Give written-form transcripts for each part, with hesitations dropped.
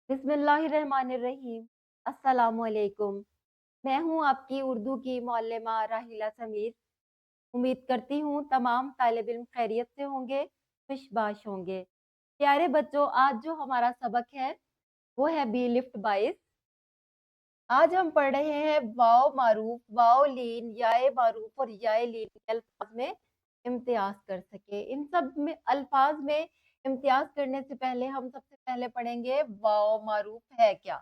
बिस्मिल्लाहिर्रहमानिर्रहीम। अस्सलामुअलैकुम। मैं हूँ आपकी उर्दू की मौल्लिमा राहिला समीर। उम्मीद करती हूँ तमाम तालिब इल्म खैरियत से होंगे, खुशबाश होंगे। प्यारे बच्चों, आज जो हमारा सबक है वो है बी लिफ्ट 22। आज हम पढ़ रहे हैं वाव मारूफ, वाव लीन, याए मारूफ और याए लीन के अल्फाज में इम्तियाज कर सके। इन सब में अल्फाज में इम्तियाज करने से पहले हम सबसे पहले पढ़ेंगे वाव मारूफ है क्या।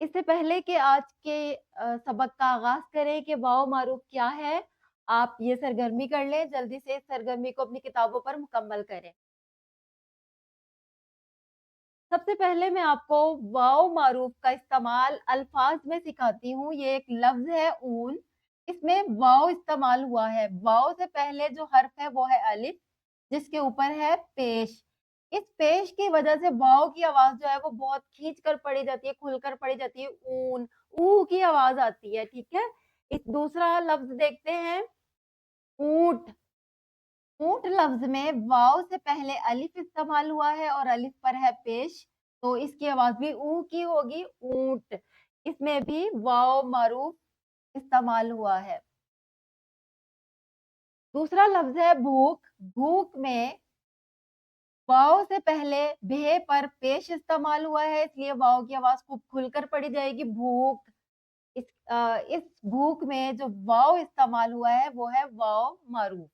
इससे पहले कि आज के सबक का आगाज करें कि वाव मारूफ क्या है, आप ये सरगर्मी कर लें। जल्दी से इस सरगर्मी को अपनी किताबों पर मुकम्मल करें। सबसे पहले मैं आपको वाव मारूफ का इस्तेमाल अल्फाज में सिखाती हूँ। ये एक लफ्ज है ऊन, इसमें वाव इस्तेमाल हुआ है। वाव से पहले जो हर्फ है वो है अलिफ, जिसके ऊपर है पेश। इस पेश की वजह से वाव की आवाज जो है वो बहुत खींच कर पड़ी जाती है, खुलकर पड़ी जाती है। ऊन, ऊ की आवाज आती है। ठीक है, इस दूसरा लफ्ज देखते हैं, ऊंट। ऊंट लफ्ज में वाव से पहले अलिफ इस्तेमाल हुआ है और अलिफ पर है पेश, तो इसकी आवाज भी ऊ की होगी, ऊंट। इसमें भी वाव मारूफ इस्तेमाल हुआ है। दूसरा लफ्ज है भूख। भूख में वाव से पहले भे पर पेश इस्तेमाल हुआ है, इसलिए वाव की आवाज खूब खुलकर पड़ी जाएगी, भूख। इस भूख में जो वाव इस्तेमाल हुआ है वो है वाव मारूफ।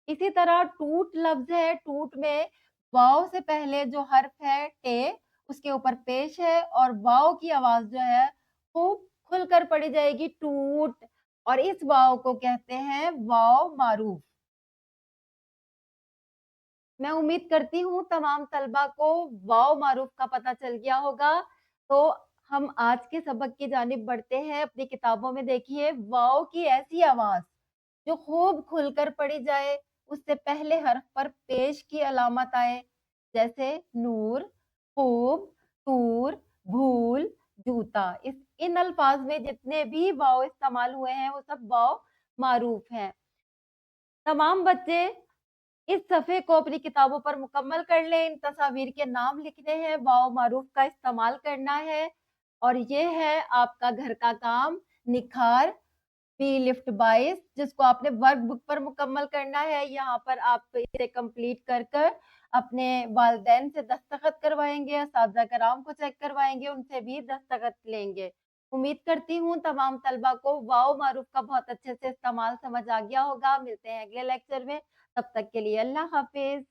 इसी तरह टूट लफ्ज है। टूट में वाव से पहले जो हर्फ है टे, उसके ऊपर पेश है और वाव की आवाज जो है खूब खुलकर पड़ी जाएगी, टूट। और इस वाव को कहते हैं वाव मारूफ। मैं उम्मीद करती हूँ तमाम तलबा को वाव मारूफ का पता चल गया होगा। तो हम आज के सबक की जानिब बढ़ते हैं। अपनी किताबों में देखिए, वाव की ऐसी आवाज जो खूब खुलकर पड़ी जाए, उससे पहले हर्फ पर पेश की अलामत आए, जैसे नूर, खूब, टूर, भूल, जूता। इन अल्फाज में जितने भी वाव इस्तेमाल हुए हैं वो सब वाव मारूफ हैं। तमाम बच्चे इस सफ़े को अपनी किताबों पर मुकम्मल कर लें। इन तस्वीर के नाम लिखने हैं, वाव मारूफ का इस्तेमाल करना है। और ये है आपका घर का काम, निखार बी लिफ्ट 22, जिसको आपने वर्क बुक पर मुकम्मल करना है। यहाँ पर आप इसे कंप्लीट कर कर अपने वालिदैन से दस्तखत करवाएंगे, असातिज़ा कराम को चेक करवाएंगे, उनसे भी दस्तखत लेंगे। उम्मीद करती हूँ तमाम तलबा को वाव मारूफ का बहुत अच्छे से इस्तेमाल समझ आ गया होगा। मिलते हैं अगले लेक्चर में, तब तक के लिए अल्लाह हाफिज।